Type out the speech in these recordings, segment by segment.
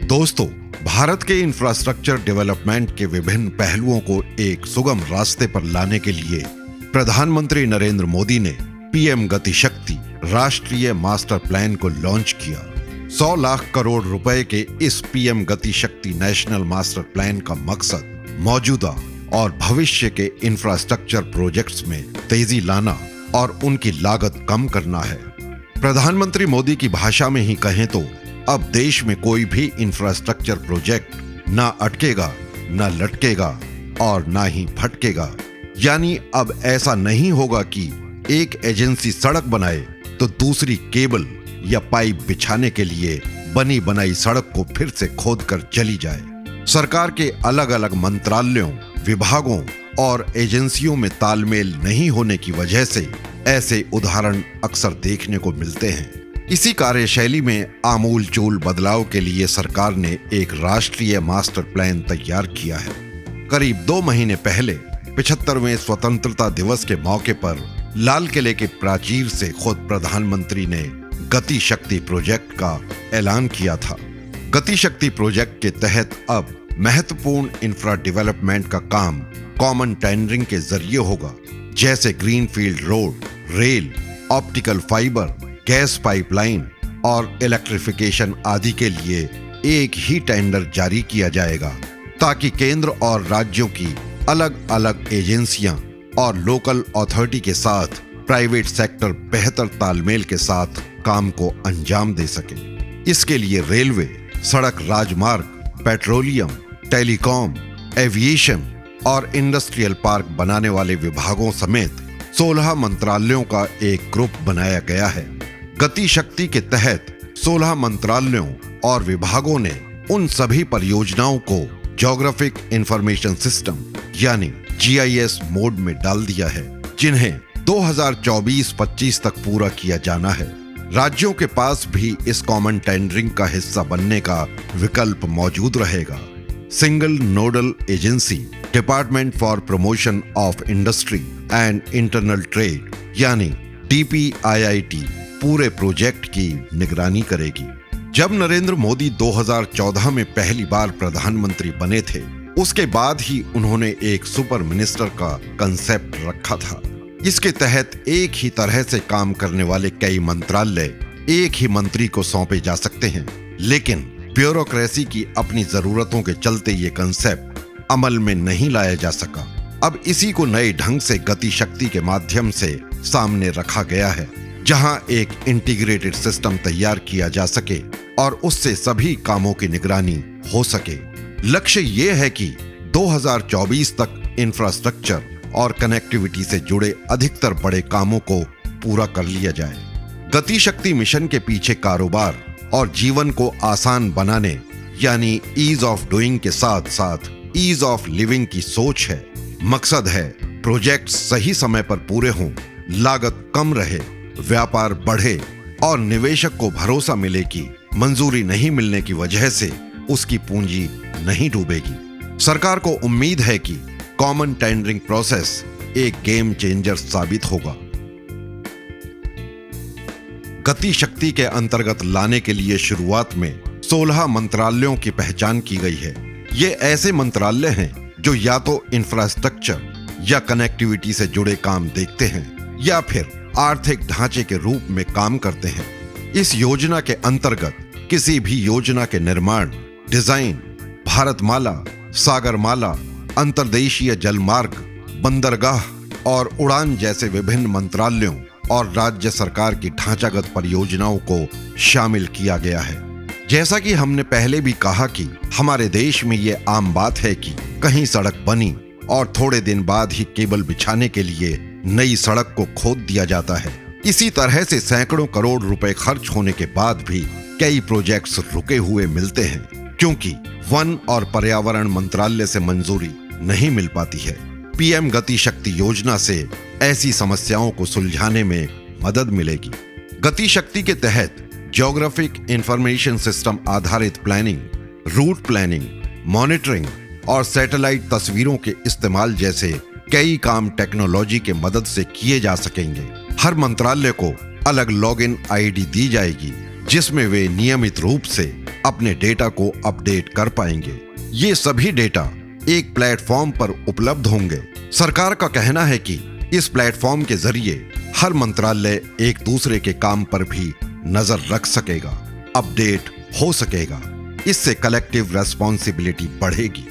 दोस्तों, भारत के infrastructure development के विभिन्न पहलुओं को एक सुगम रास्ते पर लाने के लिए प्रधानमंत्री नरेंद्र मोदी ने पीएम गति शक्ति राष्ट्रीय मास्टर प्लान को लॉन्च किया। 100 लाख करोड़ रुपए के इस पीएम गति शक्ति नेशनल मास्टर प्लान का मकसद मौजूदा और भविष्य के इंफ्रास्ट्रक्चर प्रोजेक्ट्स में तेजी लाना और उनकी लागत कम करना है। प्रधानमंत्री मोदी की भाषा में ही कहें तो अब देश में कोई भी इंफ्रास्ट्रक्चर प्रोजेक्ट ना अटकेगा, ना लटकेगा और ना ही फटकेगा। यानी अब ऐसा नहीं होगा कि एक एजेंसी सड़क बनाए तो दूसरी केबल या पाइप बिछाने के लिए बनी बनाई सड़क को फिर से खोदकर चली जाए। सरकार के अलग अलग मंत्रालयों, विभागों और एजेंसियों में तालमेल नहीं होने की वजह से ऐसे उदाहरण अक्सर देखने को मिलते हैं। इसी कार्यशैली में आमूलचूल बदलाव के लिए सरकार ने एक राष्ट्रीय मास्टर प्लान तैयार किया है। करीब 2 महीने पहले 75वें स्वतंत्रता दिवस के मौके पर लाल किले के प्राचीर से खुद प्रधानमंत्री ने गति शक्ति प्रोजेक्ट का ऐलान किया था। गति शक्ति प्रोजेक्ट के तहत अब महत्वपूर्ण इंफ्रा डेवलपमेंट का काम कॉमन टेंडरिंग के जरिए होगा, जैसे greenfield road, rail, optical fibre, gas pipeline और इलेक्ट्रिफिकेशन आदि के लिए एक ही टेंडर जारी किया जाएगा, ताकि केंद्र और राज्यों की अलग अलग एजेंसियां और लोकल अथॉरिटी के साथ प्राइवेट सेक्टर बेहतर तालमेल के साथ काम को अंजाम दे सके। इसके लिए रेलवे, सड़क राजमार्ग, पेट्रोलियम, टेलीकॉम, एविएशन और इंडस्ट्रियल पार्क बनाने वाले विभागों समेत 16 मंत्रालयों का एक ग्रुप बनाया गया है। गति शक्ति के तहत 16 मंत्रालयों और विभागों ने उन सभी परियोजनाओं को ज्योग्राफिक इंफॉर्मेशन सिस्टम यानी GIS मोड में डाल दिया है, जिन्हें 2024-25 तक पूरा किया जाना है। राज्यों के पास भी इस कॉमन टेंडरिंग का हिस्सा बनने का विकल्प मौजूद रहेगा। Single nodal agency department for promotion of industry and internal trade यानी DPIIT पूरे प्रोजेक्ट की निगरानी करेगी। जब नरेंद्र मोदी 2014 में पहली बार प्रधानमंत्री बने थे, उसके बाद ही उन्होंने एक सुपर मिनिस्टर का कंसेप्ट रखा था। इसके तहत एक ही तरह से काम करने वाले कई मंत्रालय एक ही मंत्री को सौंपे जा सकते हैं, लेकिन ब्यूरोक्रेसी की अपनी जरूरतों के चलते ये कंसेप्ट अमल में नहीं लाया जा सका। अब इसी को नए ढंग से गति शक्ति के माध्यम से सामने रखा गया है, जहां एक इंटीग्रेटेड सिस्टम तैयार किया जा सके और उससे सभी कामों की निगरानी हो सके। लक्ष्य ये है कि 2024 तक इंफ्रास्ट्रक्चर और कनेक्टिविटी से जुड़े अधिकतर बड़े कामों को पूरा कर लिया जाए। गति शक्ति मिशन के पीछे कारोबार और जीवन को आसान बनाने यानी ईज ऑफ डूइंग के साथ साथ ईज ऑफ लिविंग की सोच है। मकसद है प्रोजेक्ट सही समय पर पूरे हों, लागत कम रहे, व्यापार बढ़े और निवेशक को भरोसा मिले कि मंजूरी नहीं मिलने की वजह से उसकी पूंजी नहीं डूबेगी। सरकार को उम्मीद है कि कॉमन टेंडरिंग प्रोसेस एक गेम चेंजर साबित होगा। गति शक्ति के अंतर्गत लाने के लिए शुरुआत में 16 मंत्रालयों की पहचान की गई है। ये ऐसे मंत्रालय हैं जो या तो इंफ्रास्ट्रक्चर या कनेक्टिविटी से जुड़े काम देखते हैं या फिर आर्थिक ढांचे के रूप में काम करते हैं। इस योजना के अंतर्गत किसी भी योजना के निर्माण, डिजाइन, भारतमाला, सागरमाला, अंतर्देशीय जलमार्ग, बंदरगाह और उड़ान जैसे विभिन्न मंत्रालयों और राज्य सरकार की ढांचागत परियोजनाओं को शामिल किया गया है। जैसा कि हमने पहले भी कहा कि हमारे देश में ये आम बात है कि कहीं सड़क बनी और थोड़े दिन बाद ही केबल बिछाने के लिए नई सड़क को खोद दिया जाता है। इसी तरह से सैकड़ों करोड़ रुपए खर्च होने के बाद भी कई प्रोजेक्ट्स रुके हुए मिलते हैं, क्योंकि वन और पर्यावरण मंत्रालय से मंजूरी नहीं मिल पाती है। पीएम गति शक्ति योजना से ऐसी समस्याओं को सुलझाने में मदद मिलेगी। गति शक्ति के तहत ज्योग्राफिक इंफॉर्मेशन सिस्टम आधारित प्लानिंग, रूट प्लानिंग, मॉनिटरिंग और सैटेलाइट तस्वीरों के इस्तेमाल जैसे कई काम टेक्नोलॉजी के मदद से किए जा सकेंगे। हर मंत्रालय को अलग लॉगिन आईडी दी जाएगी, जिसमें वे नियमित रूप से अपने डेटा को अपडेट कर पाएंगे। ये सभी डेटा एक प्लेटफॉर्म पर उपलब्ध होंगे। सरकार का कहना है कि इस प्लेटफॉर्म के जरिए हर मंत्रालय एक दूसरे के काम पर भी नजर रख सकेगा, अपडेट हो सकेगा। इससे कलेक्टिव रेस्पॉन्सिबिलिटी बढ़ेगी।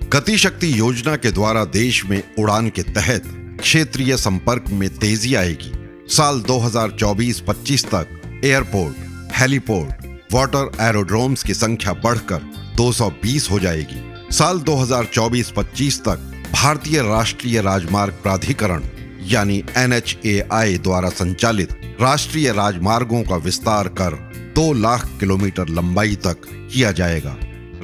गति शक्ति योजना के द्वारा देश में उड़ान के तहत क्षेत्रीय संपर्क में तेजी आएगी। साल 2024-25 तक एयरपोर्ट, हेलीपोर्ट, वाटर एरोड्रोम्स की संख्या बढ़कर 220 हो जाएगी। साल 2024-25 तक भारतीय राष्ट्रीय राजमार्ग प्राधिकरण यानी NHAI द्वारा संचालित राष्ट्रीय राजमार्गों का विस्तार कर 2 लाख किलोमीटर लंबाई तक किया जाएगा।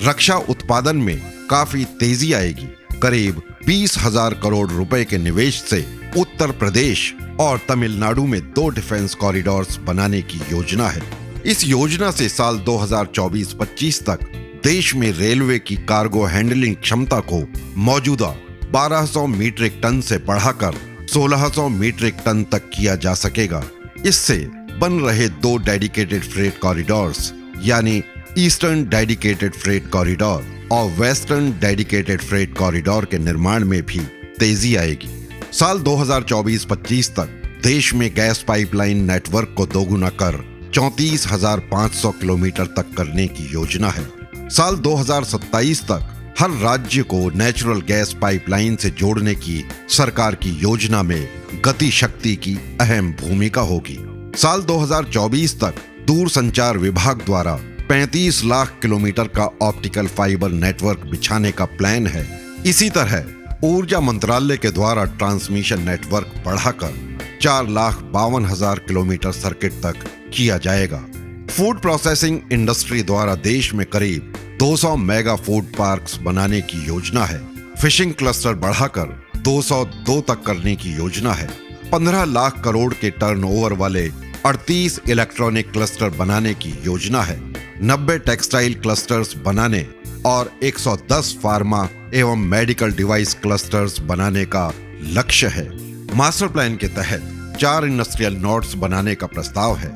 रक्षा उत्पादन में काफी तेजी आएगी। करीब 20,000 करोड़ रुपए के निवेश से उत्तर प्रदेश और तमिलनाडु में 2 डिफेंस कॉरिडोर्स बनाने की योजना है। इस योजना से साल 2024-25 तक देश में रेलवे की कार्गो हैंडलिंग क्षमता को मौजूदा 1200 मीट्रिक टन से बढ़ाकर 1600 मीट्रिक टन तक किया जा सकेगा। इससे बन रहे 2 डेडिकेटेड फ्रेट कॉरिडोर्स यानी ईस्टर्न डेडिकेटेड फ्रेट कॉरिडोर और वेस्टर्न डेडिकेटेड फ्रेट कॉरिडोर के निर्माण में भी तेजी आएगी। साल 2024-25 तक देश में गैस पाइपलाइन नेटवर्क को दोगुना कर 34,500 किलोमीटर तक करने की योजना है। साल 2027 तक हर राज्य को नेचुरल गैस पाइपलाइन से जोड़ने की सरकार की योजना में गति शक्ति की अहम भूमिका होगी। साल 2024 तक दूरसंचार विभाग द्वारा 35 लाख किलोमीटर का ऑप्टिकल फाइबर नेटवर्क बिछाने का प्लान है। इसी तरह ऊर्जा मंत्रालय के द्वारा ट्रांसमिशन नेटवर्क बढ़ाकर 4,52,000 किलोमीटर सर्किट तक किया जाएगा। फूड प्रोसेसिंग इंडस्ट्री द्वारा देश में करीब 200 मेगा फूड पार्क्स बनाने की योजना है। फिशिंग क्लस्टर बढ़ाकर 202 तक करने की योजना है। 15 लाख करोड़ के टर्नओवर वाले 38 इलेक्ट्रॉनिक क्लस्टर बनाने की योजना है। 90 टेक्सटाइल क्लस्टर्स बनाने और 110 फार्मा एवं मेडिकल डिवाइस क्लस्टर्स बनाने का लक्ष्य है। मास्टर प्लान के तहत 4 इंडस्ट्रियल नोड्स बनाने का प्रस्ताव है।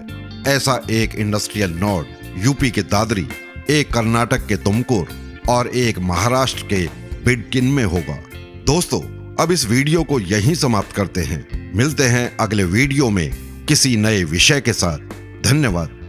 ऐसा एक इंडस्ट्रियल नोड यूपी के दादरी, एक कर्नाटक के तुमकुर और एक महाराष्ट्र के बिडकिन में होगा। दोस्तों, अब इस वीडियो को यहीं समाप्त करते हैं। मिलते हैं अगले वीडियो में किसी नए विषय के साथ। धन्यवाद।